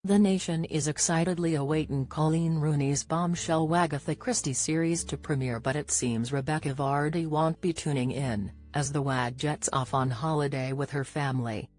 The nation is excitedly awaiting Coleen Rooney's bombshell Wagatha Christie series to premiere, but it seems Rebekah Vardy won't be tuning in, as the Wag jets off on holiday with her family.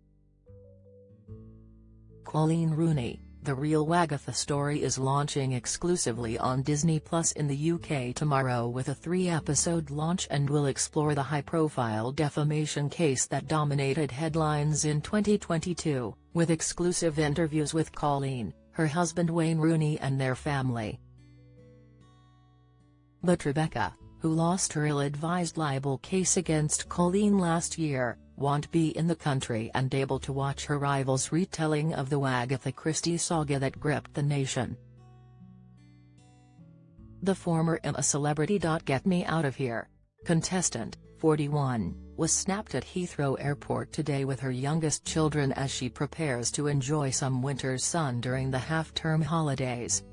Coleen Rooney, The Real Wagatha Story is launching exclusively on Disney Plus in the UK tomorrow with a 3-episode launch and will explore the high-profile defamation case that dominated headlines in 2022, with exclusive interviews with Coleen, her husband Wayne Rooney and their family. But Rebekah, who lost her ill-advised libel case against Coleen last year, won't be in the country and able to watch her rival's retelling of the Wagatha Christie saga that gripped the nation. The former "I'm a Celebrity. Get me out of here" contestant, 41, was snapped at Heathrow Airport today with her youngest children as she prepares to enjoy some winter's sun during the half-term holidays.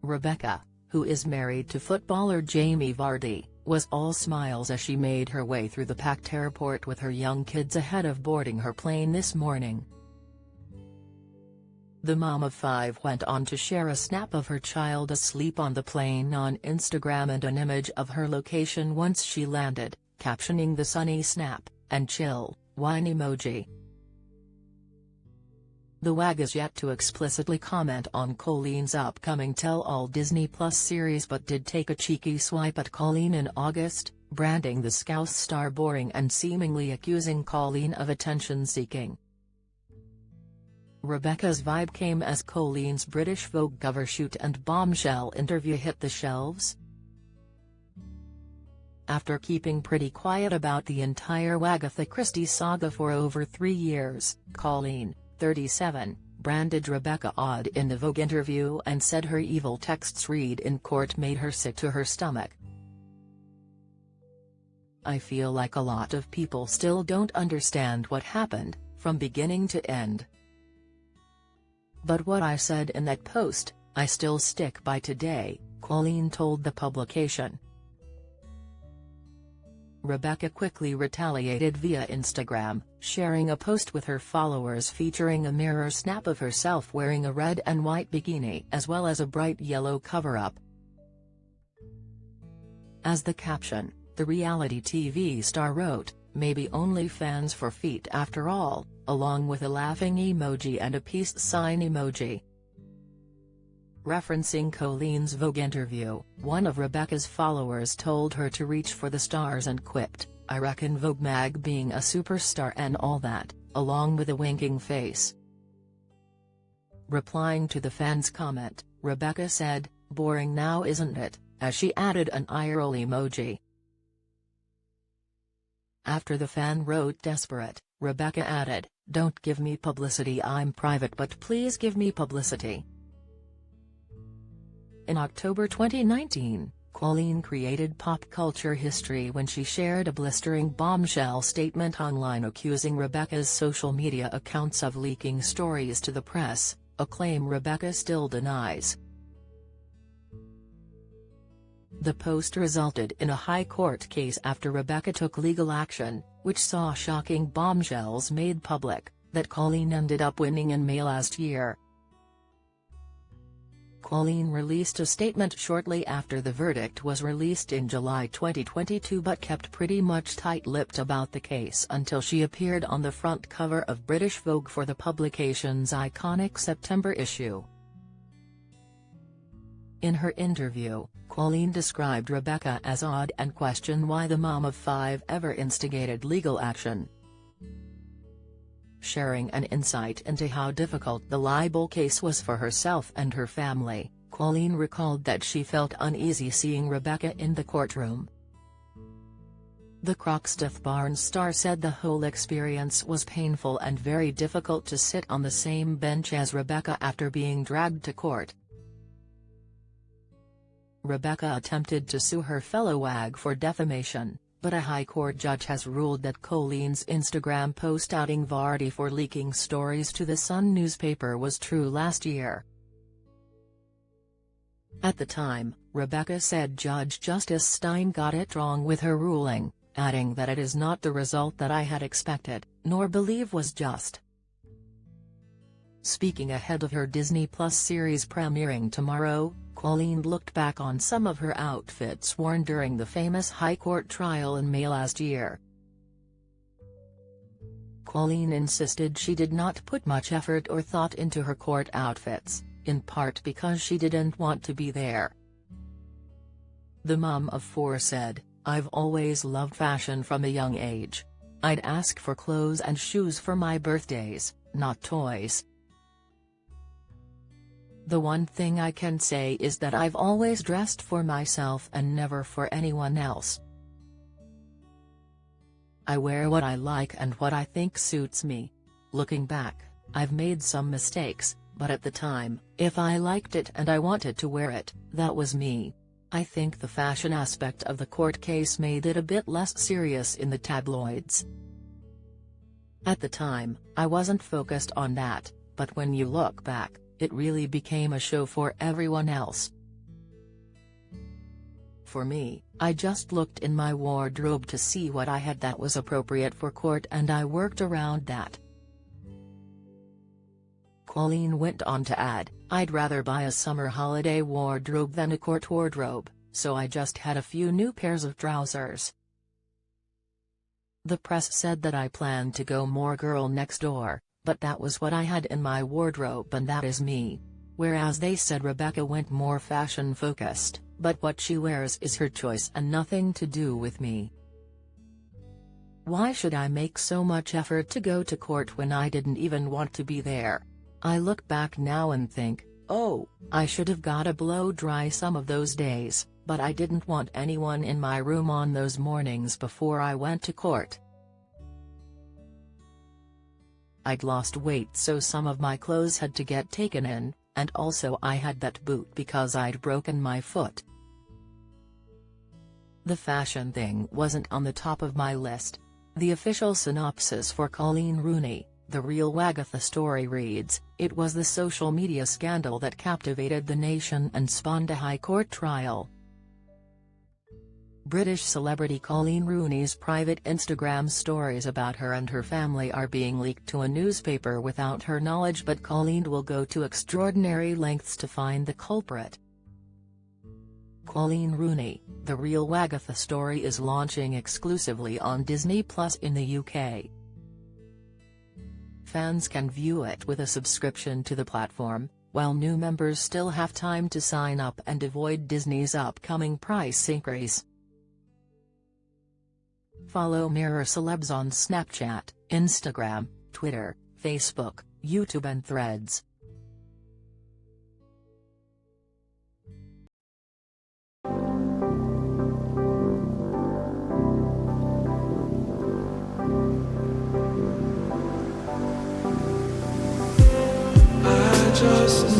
Rebekah, who is married to footballer Jamie Vardy, was all smiles as she made her way through the packed airport with her young kids ahead of boarding her plane this morning. The mom of 5 went on to share a snap of her child asleep on the plane on Instagram and an image of her location once she landed, captioning the sunny snap, and chill, whine emoji. The Wag is yet to explicitly comment on Coleen's upcoming tell-all Disney Plus series, but did take a cheeky swipe at Coleen in August, branding the Scouse star boring and seemingly accusing Coleen of attention-seeking. Rebekah's vibe came as Coleen's British Vogue cover shoot and bombshell interview hit the shelves. After keeping pretty quiet about the entire Wagatha Christie saga for over 3 years, Coleen, 37, branded Rebekah odd in the Vogue interview and said her evil texts read in court made her sick to her stomach. "I feel like a lot of people still don't understand what happened, from beginning to end. But what I said in that post, I still stick by today," Coleen told the publication. Rebekah quickly retaliated via Instagram, sharing a post with her followers featuring a mirror snap of herself wearing a red and white bikini as well as a bright yellow cover-up. As the caption, the reality TV star wrote, "Maybe only fans for feet after all," along with a laughing emoji and a peace sign emoji. Referencing Coleen's Vogue interview, one of Rebekah's followers told her to reach for the stars and quipped, "I reckon Vogue mag being a superstar and all that," along with a winking face. Replying to the fan's comment, Rebekah said, "Boring now isn't it," as she added an eye roll emoji. After the fan wrote desperate, Rebekah added, "Don't give me publicity, I'm private, but please give me publicity." In October 2019, Coleen created pop culture history when she shared a blistering bombshell statement online accusing Rebekah's social media accounts of leaking stories to the press, a claim Rebekah still denies. The post resulted in a high court case after Rebekah took legal action, which saw shocking bombshells made public, that Coleen ended up winning in May last year. Coleen released a statement shortly after the verdict was released in July 2022 but kept pretty much tight-lipped about the case until she appeared on the front cover of British Vogue for the publication's iconic September issue. In her interview, Coleen described Rebekah as odd and questioned why the mom of 5 ever instigated legal action. Sharing an insight into how difficult the libel case was for herself and her family, Coleen recalled that she felt uneasy seeing Rebekah in the courtroom. The Croxteth Barnes star said the whole experience was painful and very difficult to sit on the same bench as Rebekah after being dragged to court. Rebekah attempted to sue her fellow Wag for defamation, but a High Court judge has ruled that Coleen's Instagram post outing Vardy for leaking stories to the Sun newspaper was true last year. At the time, Rebekah said Judge Justice Stein got it wrong with her ruling, adding that it is not the result that I had expected, nor believe was just. Speaking ahead of her Disney Plus series premiering tomorrow, Coleen looked back on some of her outfits worn during the famous High Court trial in May last year. Coleen insisted she did not put much effort or thought into her court outfits, in part because she didn't want to be there. The mom of four said, "I've always loved fashion from a young age. I'd ask for clothes and shoes for my birthdays, not toys. The one thing I can say is that I've always dressed for myself and never for anyone else. I wear what I like and what I think suits me. Looking back, I've made some mistakes, but at the time, if I liked it and I wanted to wear it, that was me. I think the fashion aspect of the court case made it a bit less serious in the tabloids. At the time, I wasn't focused on that, but when you look back, it really became a show for everyone else. For me, I just looked in my wardrobe to see what I had that was appropriate for court and I worked around that." Coleen went on to add, "I'd rather buy a summer holiday wardrobe than a court wardrobe, so I just had a few new pairs of trousers. The press said that I planned to go more girl next door, but that was what I had in my wardrobe and that is me. Whereas they said Rebekah went more fashion-focused, but what she wears is her choice and nothing to do with me. Why should I make so much effort to go to court when I didn't even want to be there? I look back now and think, oh, I should have got a blow-dry some of those days, but I didn't want anyone in my room on those mornings before I went to court. I'd lost weight so some of my clothes had to get taken in, and also I had that boot because I'd broken my foot. The fashion thing wasn't on the top of my list." The official synopsis for Coleen Rooney, The Real Wagatha story reads, "It was the social media scandal that captivated the nation and spawned a High Court trial." British celebrity Coleen Rooney's private Instagram stories about her and her family are being leaked to a newspaper without her knowledge, but Coleen will go to extraordinary lengths to find the culprit. Coleen Rooney, The Real Wagatha story is launching exclusively on Disney Plus in the UK. Fans can view it with a subscription to the platform, while new members still have time to sign up and avoid Disney's upcoming price increase. Follow Mirror Celebs on Snapchat, Instagram, Twitter, Facebook, YouTube and Threads. Just